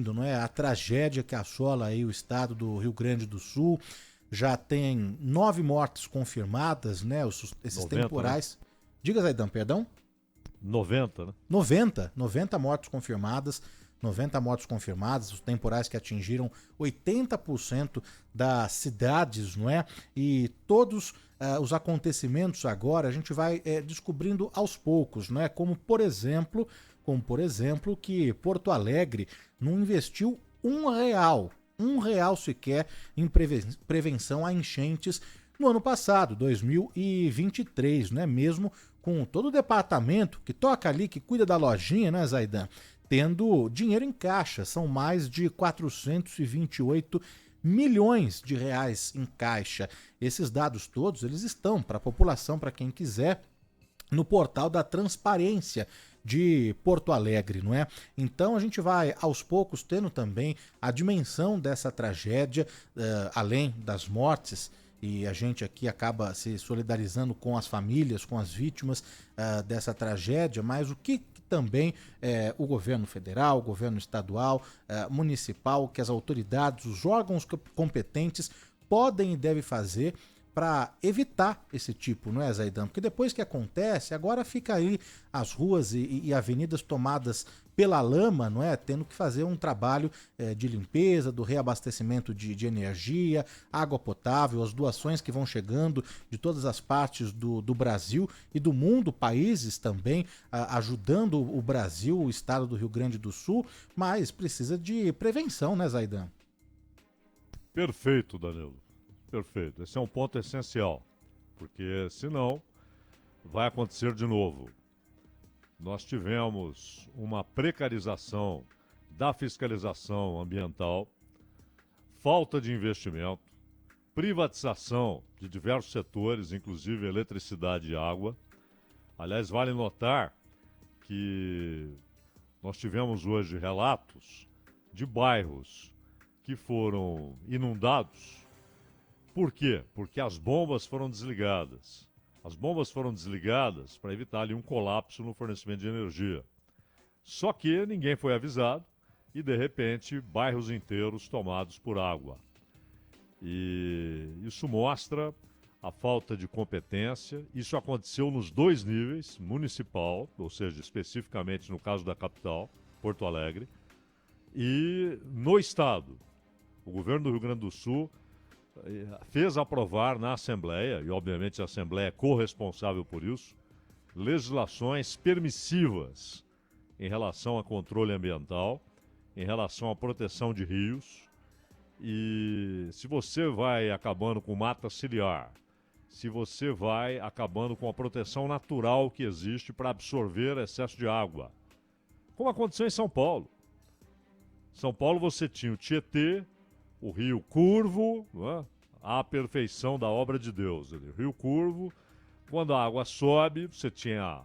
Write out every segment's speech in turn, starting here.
não é? A tragédia que assola aí o estado do Rio Grande do Sul. Já tem 9 mortes confirmadas, né? Esses 90, né? temporais. Diga, Zaidan, perdão? 90, né? 90 mortes confirmadas. 90 mortes confirmadas, os temporais que atingiram 80% das cidades, não é? E todos os acontecimentos agora a gente vai descobrindo aos poucos, não é? Como por exemplo, que Porto Alegre não investiu um real sequer em prevenção a enchentes no ano passado, 2023, né? Mesmo com todo o departamento que toca ali, que cuida da lojinha, né, Zaidan? Tendo dinheiro em caixa, são mais de 428 milhões de reais em caixa. Esses dados todos, eles estão para a população, para quem quiser, no portal da transparência de Porto Alegre, não é? Então a gente vai aos poucos tendo também a dimensão dessa tragédia, além das mortes, e a gente aqui acaba se solidarizando com as famílias, com as vítimas dessa tragédia, mas o que também o governo federal, o governo estadual, municipal, que as autoridades, os órgãos competentes podem e devem fazer para evitar esse tipo, não é, Zaidan? Porque depois que acontece, agora fica aí as ruas e avenidas tomadas pela lama, não é? Tendo que fazer um trabalho de limpeza, do reabastecimento de energia, água potável, as doações que vão chegando de todas as partes do Brasil e do mundo, países também ajudando o Brasil, o estado do Rio Grande do Sul, mas precisa de prevenção, né, Zaidan? Perfeito, Danilo. Perfeito. Esse é um ponto essencial, porque senão vai acontecer de novo. Nós tivemos uma precarização da fiscalização ambiental, falta de investimento, privatização de diversos setores, inclusive eletricidade e água. Aliás, vale notar que nós tivemos hoje relatos de bairros que foram inundados. Por quê? Porque as bombas foram desligadas. As bombas foram desligadas para evitar ali um colapso no fornecimento de energia. Só que ninguém foi avisado e, de repente, bairros inteiros tomados por água. E isso mostra a falta de competência. Isso aconteceu nos dois níveis, municipal, ou seja, especificamente no caso da capital, Porto Alegre, e no estado. O governo do Rio Grande do Sul fez aprovar na Assembleia, e obviamente a Assembleia é corresponsável por isso, legislações permissivas em relação a controle ambiental, em relação à proteção de rios. E se você vai acabando com mata ciliar, se você vai acabando com a proteção natural que existe para absorver excesso de água, como aconteceu em São Paulo. São Paulo você tinha o Tietê, o Rio Curvo, a perfeição da obra de Deus. O Rio Curvo, quando a água sobe, você tinha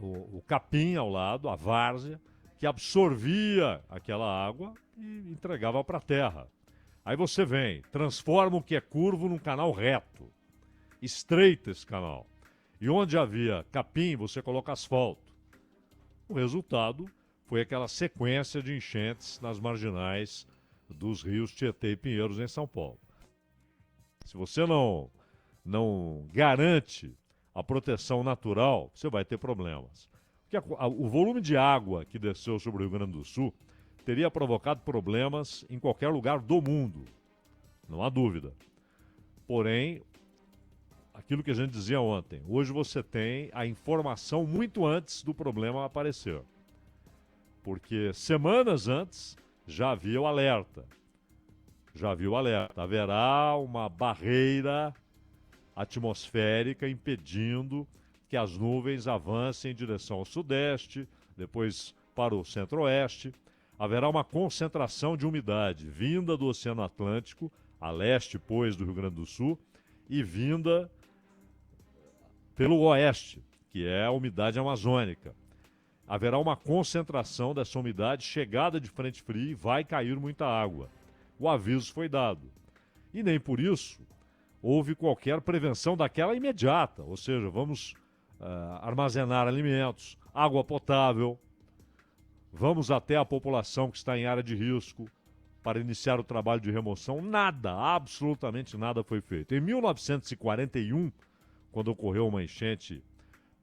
o capim ao lado, a várzea, que absorvia aquela água e entregava para a terra. Aí você vem, transforma o que é curvo num canal reto, estreita esse canal. E onde havia capim, você coloca asfalto. O resultado foi aquela sequência de enchentes nas marginais dos rios Tietê e Pinheiros em São Paulo. Se você não garante a proteção natural, você vai ter problemas. Porque o volume de água que desceu sobre o Rio Grande do Sul teria provocado problemas em qualquer lugar do mundo, não há dúvida. Porém, aquilo que a gente dizia ontem, hoje você tem a informação muito antes do problema aparecer. Porque semanas antes já havia o alerta. Haverá uma barreira atmosférica impedindo que as nuvens avancem em direção ao sudeste, depois para o centro-oeste. Haverá uma concentração de umidade vinda do Oceano Atlântico, a leste, pois, do Rio Grande do Sul, e vinda pelo oeste, que é a umidade amazônica. Haverá uma concentração dessa umidade, chegada de frente fria e vai cair muita água. O aviso foi dado. E nem por isso houve qualquer prevenção daquela imediata. Ou seja, vamos armazenar alimentos, água potável. Vamos até a população que está em área de risco para iniciar o trabalho de remoção. Nada, absolutamente nada foi feito. Em 1941, quando ocorreu uma enchente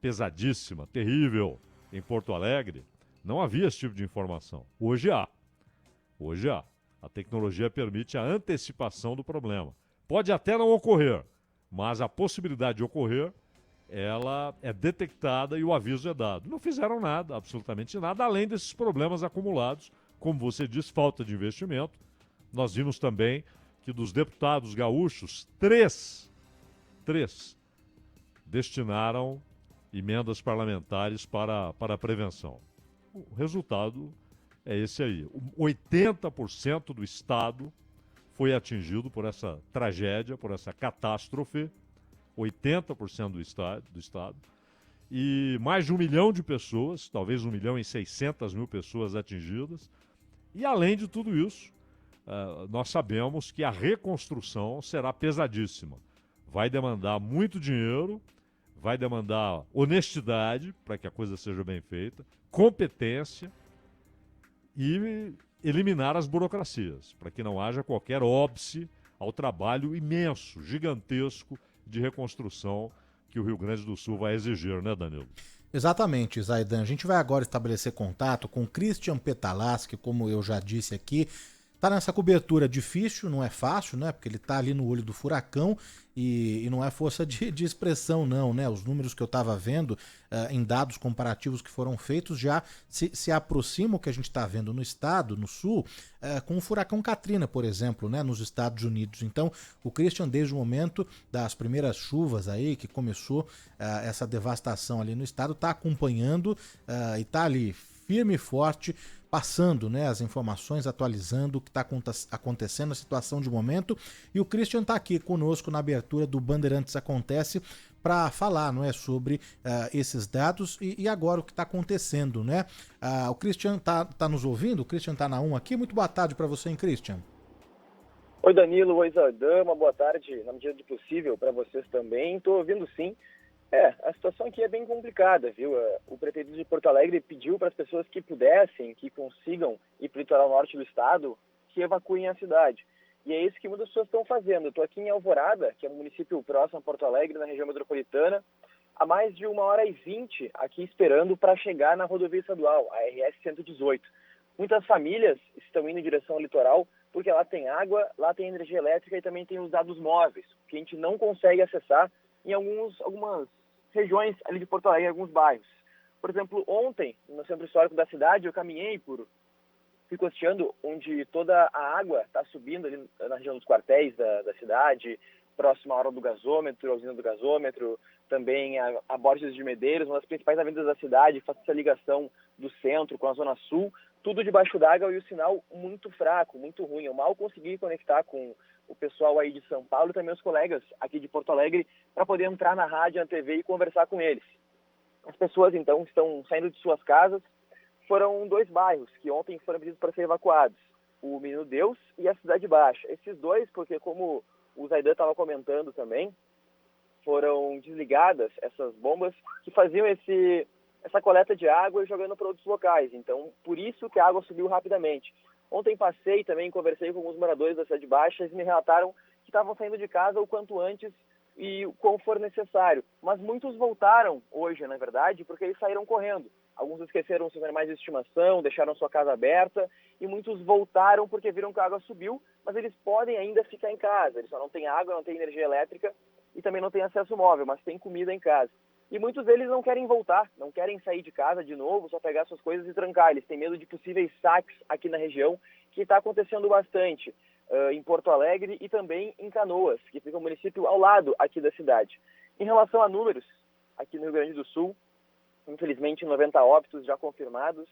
pesadíssima, terrível, em Porto Alegre, não havia esse tipo de informação. Hoje há. Hoje há. A tecnologia permite a antecipação do problema. Pode até não ocorrer, mas a possibilidade de ocorrer, ela é detectada e o aviso é dado. Não fizeram nada, absolutamente nada, além desses problemas acumulados, como você disse, falta de investimento. Nós vimos também que dos deputados gaúchos, três destinaram emendas parlamentares para a prevenção. O resultado é esse aí. 80% do Estado foi atingido por essa tragédia, por essa catástrofe. 80% do Estado. E mais de 1 milhão de pessoas, talvez 1.600.000 pessoas atingidas. E além de tudo isso, nós sabemos que a reconstrução será pesadíssima. Vai demandar muito dinheiro, vai demandar honestidade para que a coisa seja bem feita, competência e eliminar as burocracias, para que não haja qualquer óbice ao trabalho imenso, gigantesco de reconstrução que o Rio Grande do Sul vai exigir, né, Danilo? Exatamente, Zaidan. A gente vai agora estabelecer contato com Christian Petalas, que, como eu já disse aqui, tá nessa cobertura difícil, não é fácil, né? Porque ele tá ali no olho do furacão e não é força de expressão, não, né? Os números que eu tava vendo em dados comparativos que foram feitos já se aproximam o que a gente tá vendo no estado, no sul, com o furacão Katrina, por exemplo, né? Nos Estados Unidos. Então, o Christian, desde o momento das primeiras chuvas aí, que começou essa devastação ali no estado, tá acompanhando e tá ali firme e forte, passando, né, as informações, atualizando o que está acontecendo, a situação de momento. E o Christian está aqui conosco na abertura do Bandeirantes Acontece para falar, não é, sobre esses dados e agora o que está acontecendo, né? O Christian tá nos ouvindo? O Christian está na 1 aqui. Muito boa tarde para você, hein, Christian? Oi, Danilo. Oi, Zaidan. Uma boa tarde, na medida do possível, para vocês também. Estou ouvindo sim. A situação aqui é bem complicada, viu? O prefeito de Porto Alegre pediu para as pessoas que pudessem, que consigam ir para o litoral norte do estado, que evacuem a cidade. E é isso que muitas pessoas estão fazendo. Eu estou aqui em Alvorada, que é um município próximo a Porto Alegre, na região metropolitana, há mais de 1h20 aqui esperando para chegar na rodovia estadual, a RS-118. Muitas famílias estão indo em direção ao litoral porque lá tem água, lá tem energia elétrica e também tem os dados móveis, que a gente não consegue acessar em algumas regiões ali de Porto Alegre, em alguns bairros. Por exemplo, ontem, no centro histórico da cidade, eu caminhei fui costeando onde toda a água está subindo ali na região dos quartéis da cidade, próximo à hora do gasômetro, à usina do gasômetro, também a Borges de Medeiros, uma das principais avenidas da cidade, faz essa ligação do centro com a zona sul, tudo debaixo d'água e o sinal muito fraco, muito ruim. Eu mal consegui conectar com o pessoal aí de São Paulo e também os colegas aqui de Porto Alegre para poder entrar na rádio, na TV e conversar com eles. As pessoas, então, estão saindo de suas casas. Foram 2 bairros que ontem foram pedidos para ser evacuados, o Menino Deus e a Cidade Baixa. Esses dois, porque como o Zaidan estava comentando também, foram desligadas essas bombas que faziam essa coleta de água e jogando para outros locais. Então, por isso que a água subiu rapidamente. Ontem passei também, conversei com alguns moradores da Cidade Baixa, eles me relataram que estavam saindo de casa o quanto antes e como for necessário. Mas muitos voltaram hoje, na verdade, porque eles saíram correndo. Alguns esqueceram seus animais de estimação, deixaram sua casa aberta e muitos voltaram porque viram que a água subiu, mas eles podem ainda ficar em casa. Eles só não têm água, não têm energia elétrica e também não têm acesso móvel, mas têm comida em casa. E muitos deles não querem voltar, não querem sair de casa de novo, só pegar suas coisas e trancar. Eles têm medo de possíveis saques aqui na região, que está acontecendo bastante em Porto Alegre e também em Canoas, que fica um município ao lado aqui da cidade. Em relação a números, aqui no Rio Grande do Sul, infelizmente 90 óbitos já confirmados,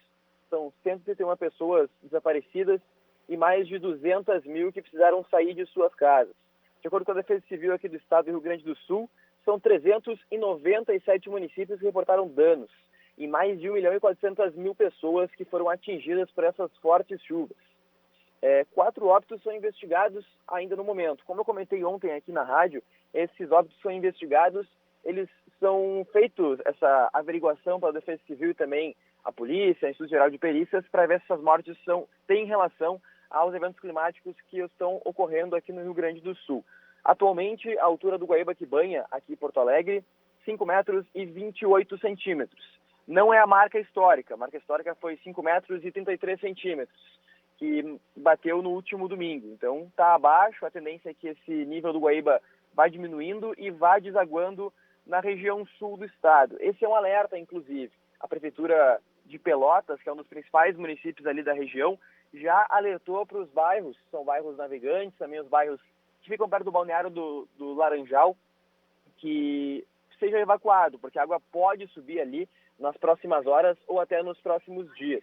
são 131 pessoas desaparecidas e mais de 200 mil que precisaram sair de suas casas. De acordo com a Defesa Civil aqui do estado do Rio Grande do Sul, são 397 municípios que reportaram danos e mais de 1.400.000 pessoas que foram atingidas por essas fortes chuvas. 4 óbitos são investigados ainda no momento. Como eu comentei ontem aqui na rádio, esses óbitos são investigados, eles são feitos, essa averiguação pela Defesa Civil e também a polícia, o Instituto Geral de Perícias, para ver se essas mortes têm relação aos eventos climáticos que estão ocorrendo aqui no Rio Grande do Sul. Atualmente, a altura do Guaíba que banha aqui em Porto Alegre, 5 metros e 28 centímetros. Não é a marca histórica. A marca histórica foi 5 metros e 33 centímetros, que bateu no último domingo. Então, está abaixo. A tendência é que esse nível do Guaíba vai diminuindo e vai desaguando na região sul do estado. Esse é um alerta, inclusive. A Prefeitura de Pelotas, que é um dos principais municípios ali da região, já alertou para os bairros, são bairros navegantes, também os bairros que ficam perto do balneário do Laranjal, que seja evacuado, porque a água pode subir ali nas próximas horas ou até nos próximos dias.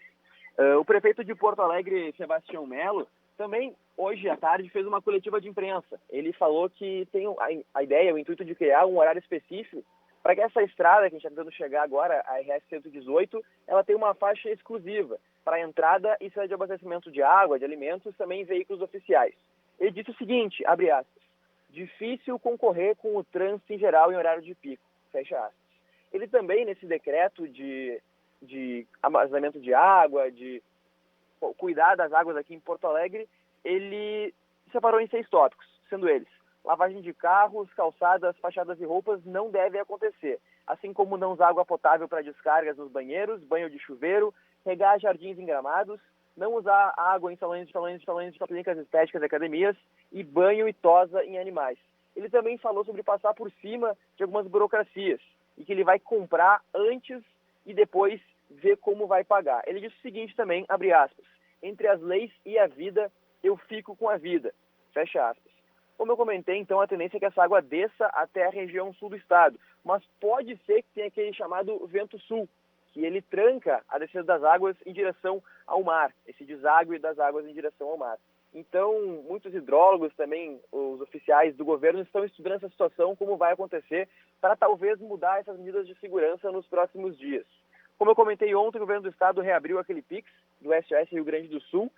O prefeito de Porto Alegre, Sebastião Melo, também hoje à tarde fez uma coletiva de imprensa. Ele falou que tem a ideia, o intuito de criar um horário específico para que essa estrada que a gente está tentando chegar agora, a RS-118, ela tenha uma faixa exclusiva para entrada e saída de abastecimento de água, de alimentos, também veículos oficiais. Ele disse o seguinte, abre aspas, difícil concorrer com o trânsito em geral em horário de pico, fecha aspas. Ele também, nesse decreto de armazenamento de água, de cuidar das águas aqui em Porto Alegre, ele separou em 6 tópicos, sendo eles: lavagem de carros, calçadas, fachadas e roupas não deve acontecer, assim como não usar água potável para descargas nos banheiros, banho de chuveiro, regar jardins em gramados, não usar água em salões de clínicas estéticas e academias e banho e tosa em animais. Ele também falou sobre passar por cima de algumas burocracias e que ele vai comprar antes e depois ver como vai pagar. Ele disse o seguinte também, abre aspas, entre as leis e a vida, eu fico com a vida, fecha aspas. Como eu comentei, então, a tendência é que essa água desça até a região sul do estado, mas pode ser que tenha aquele chamado vento sul, que ele tranca a descida das águas em direção ao mar, esse deságue das águas em direção ao mar. Então, muitos hidrólogos também, os oficiais do governo, estão estudando essa situação, como vai acontecer, para talvez mudar essas medidas de segurança nos próximos dias. Como eu comentei ontem, o governo do estado reabriu aquele PIX do SOS Rio Grande do Sul.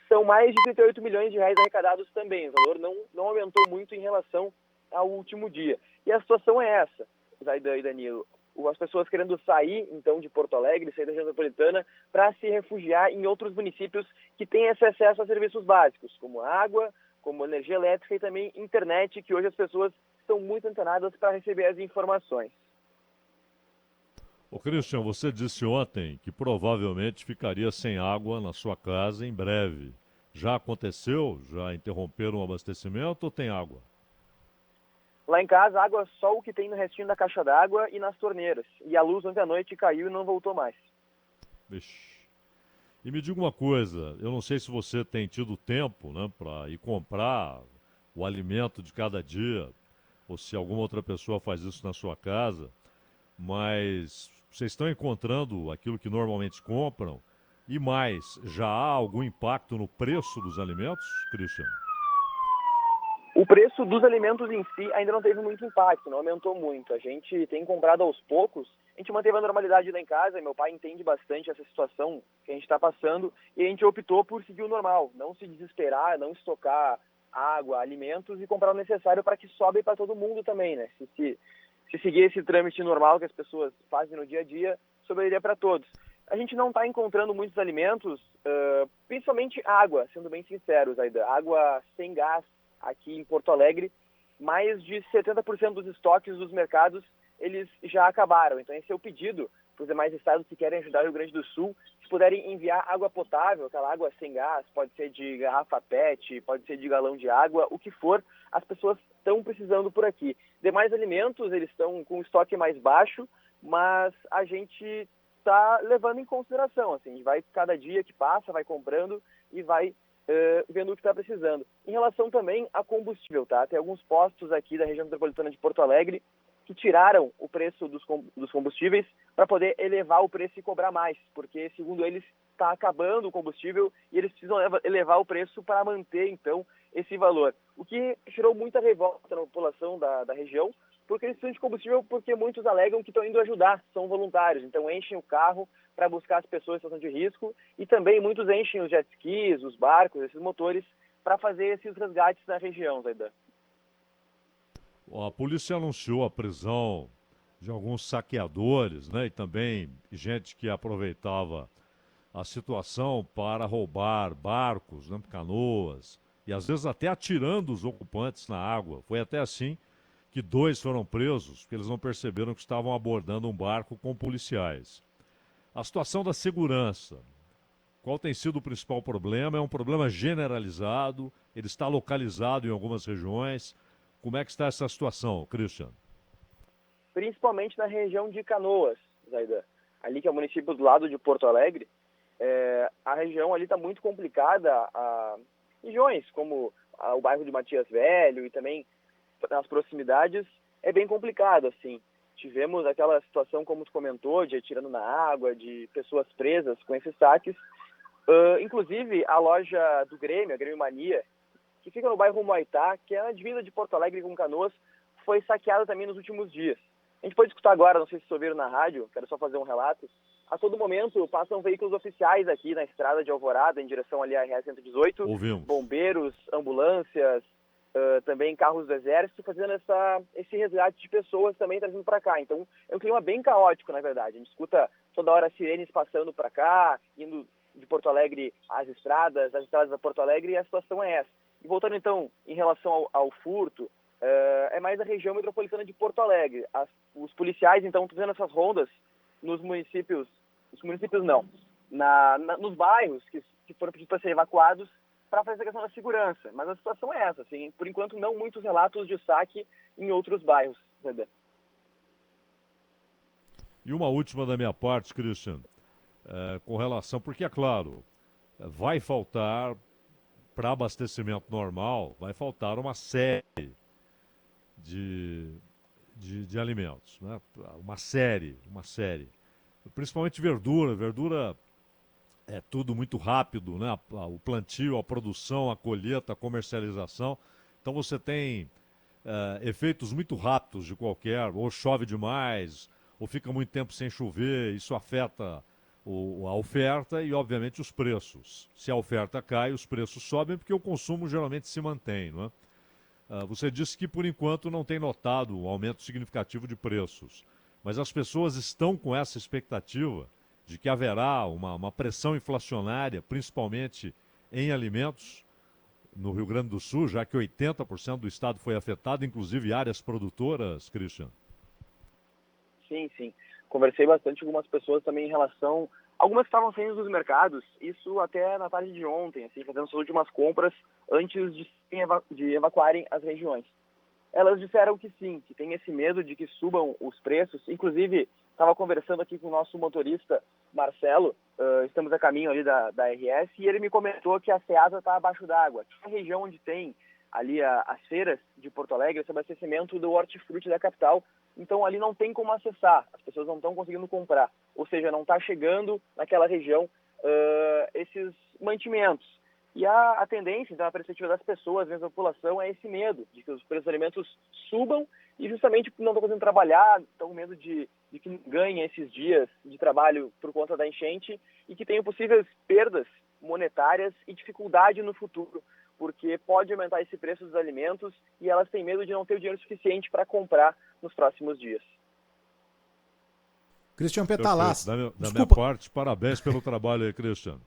São mais de 38 milhões de reais arrecadados também. O valor não aumentou muito em relação ao último dia. E a situação é essa, Zaidan e Danilo. As pessoas querendo sair, então, de Porto Alegre, sair da região metropolitana, para se refugiar em outros municípios que têm esse acesso a serviços básicos, como água, como energia elétrica e também internet, que hoje as pessoas estão muito antenadas para receber as informações. Ô Christian, você disse ontem que provavelmente ficaria sem água na sua casa em breve. Já aconteceu? Já interromperam o abastecimento ou tem água? Lá em casa, a água é só o que tem no restinho da caixa d'água e nas torneiras. E a luz ontem à noite caiu e não voltou mais. Vixe. E me diga uma coisa, eu não sei se você tem tido tempo, né, para ir comprar o alimento de cada dia, ou se alguma outra pessoa faz isso na sua casa, mas vocês estão encontrando aquilo que normalmente compram? E mais, já há algum impacto no preço dos alimentos, Christian? O preço dos alimentos em si ainda não teve muito impacto, não aumentou muito. A gente tem comprado aos poucos, a gente manteve a normalidade lá em casa, meu pai entende bastante essa situação que a gente está passando e a gente optou por seguir o normal, não se desesperar, não estocar água, alimentos e comprar o necessário para que sobe para todo mundo também, né? Se seguir esse trâmite normal que as pessoas fazem no dia a dia, sobraria para todos. A gente não está encontrando muitos alimentos, principalmente água, sendo bem sincero, Zaidan. Água sem gás aqui em Porto Alegre, mais de 70% dos estoques dos mercados, eles já acabaram. Então esse é o pedido para os demais estados que querem ajudar o Rio Grande do Sul, se puderem enviar água potável, aquela água sem gás, pode ser de garrafa PET, pode ser de galão de água, o que for, as pessoas estão precisando por aqui. Demais alimentos, eles estão com estoque mais baixo, mas a gente está levando em consideração, assim, a gente vai, cada dia que passa, vai comprando e vai vendo o que está precisando. Em relação também a combustível, tá? Tem alguns postos aqui da região metropolitana de Porto Alegre que tiraram o preço dos combustíveis para poder elevar o preço e cobrar mais, porque, segundo eles, está acabando o combustível e eles precisam elevar o preço para manter, então, esse valor. O que gerou muita revolta na população da região, porque eles precisam de combustível porque muitos alegam que estão indo ajudar, são voluntários, então enchem o carro para buscar as pessoas em situação de risco e também muitos enchem os jet skis, os barcos, esses motores, para fazer esses resgates na região, Zaidan. A polícia anunciou a prisão de alguns saqueadores, né? E também gente que aproveitava a situação para roubar barcos, né, canoas, e às vezes até atirando os ocupantes na água. Foi até assim que 2 foram presos, porque eles não perceberam que estavam abordando um barco com policiais. A situação da segurança. Qual tem sido o principal problema? É um problema generalizado, ele está localizado em algumas regiões. Como é que está essa situação, Christian? Principalmente na região de Canoas, Zaidan. Ali que é o município do lado de Porto Alegre, a região ali está muito complicada. Regiões como o bairro de Matias Velho e também nas proximidades é bem complicado, assim. Tivemos aquela situação, como tu comentou, de atirando na água, de pessoas presas com esses saques. Inclusive, a loja do Grêmio, a Grêmio Mania, que fica no bairro Moitá, que é na divisa de Porto Alegre com Canoas, foi saqueada também nos últimos dias. A gente pode escutar agora, não sei se vocês ouviram na rádio, quero só fazer um relato. A todo momento passam veículos oficiais aqui na estrada de Alvorada, em direção ali à RS-118. Ouvimos. Bombeiros, ambulâncias, também carros do Exército, fazendo esse resgate de pessoas também trazendo para cá. Então, é um clima bem caótico, na verdade. A gente escuta toda hora sirenes passando para cá, indo de Porto Alegre às estradas da Porto Alegre, e a situação é essa. E voltando, então, em relação ao furto, é mais a região metropolitana de Porto Alegre. Os policiais, então, estão fazendo essas rondas nos municípios não, nos bairros que foram pedidos para serem evacuados para fazer a questão da segurança. Mas a situação é essa, assim, por enquanto não muitos relatos de saque em outros bairros. E uma última da minha parte, Christian, com relação, porque é claro, vai faltar, para abastecimento normal, vai faltar uma série de alimentos, né? Uma série. Principalmente verdura. Verdura é tudo muito rápido, né? O plantio, a produção, a colheita, a comercialização. Então você tem efeitos muito rápidos de qualquer, ou chove demais, ou fica muito tempo sem chover, isso afeta a oferta e, obviamente, os preços. Se a oferta cai, os preços sobem, porque o consumo geralmente se mantém, não é? Você disse que, por enquanto, não tem notado um aumento significativo de preços, mas as pessoas estão com essa expectativa de que haverá uma pressão inflacionária, principalmente em alimentos, no Rio Grande do Sul, já que 80% do estado foi afetado, inclusive áreas produtoras, Christian. Sim. Conversei bastante com algumas pessoas também em relação... Algumas estavam saindo dos mercados, isso até na tarde de ontem, assim, fazendo suas últimas compras antes de evacuarem as regiões. Elas disseram que sim, que tem esse medo de que subam os preços. Inclusive, estava conversando aqui com o nosso motorista, Marcelo, estamos a caminho ali da RS, e ele me comentou que a Ceasa está abaixo d'água. A região onde tem ali as feiras de Porto Alegre, esse abastecimento do hortifruti da capital, então ali não tem como acessar, as pessoas não estão conseguindo comprar, ou seja, não está chegando naquela região esses mantimentos. E a tendência, então, a perspectiva das pessoas, da população, é esse medo de que os preços dos alimentos subam e justamente não estão conseguindo trabalhar, estão com medo de que não ganhem esses dias de trabalho por conta da enchente e que tenham possíveis perdas monetárias e dificuldade no futuro, porque pode aumentar esse preço dos alimentos e elas têm medo de não ter o dinheiro suficiente para comprar nos próximos dias. Christian Petalas. Da minha parte, parabéns pelo trabalho aí, Christian.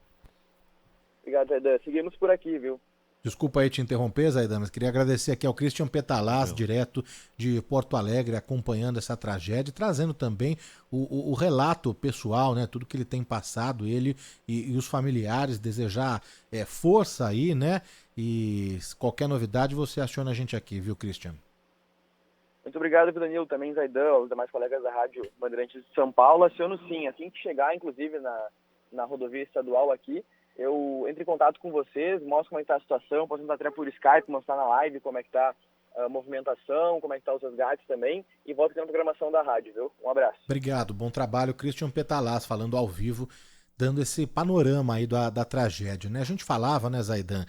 Obrigado, Zaidan. Seguimos por aqui, viu? Desculpa aí te interromper, Zaidan, mas queria agradecer aqui ao Christian Petalas, direto de Porto Alegre, acompanhando essa tragédia, trazendo também o relato pessoal, né? Tudo que ele tem passado, ele e os familiares, desejar força aí, né? E qualquer novidade você aciona a gente aqui, viu, Christian? Muito obrigado, Danilo, também Zaidan, aos demais colegas da Rádio Bandeirantes de São Paulo. Aciono sim, assim que chegar, inclusive, na rodovia estadual aqui, eu entro em contato com vocês, mostro como é que está a situação, posso entrar até por Skype, mostrar na live como é que está a movimentação, como é que está os resgates também, e volto aqui na programação da rádio, viu? Um abraço. Obrigado, bom trabalho. Christian Petalas falando ao vivo, dando esse panorama aí da tragédia, né? A gente falava, né, Zaidan,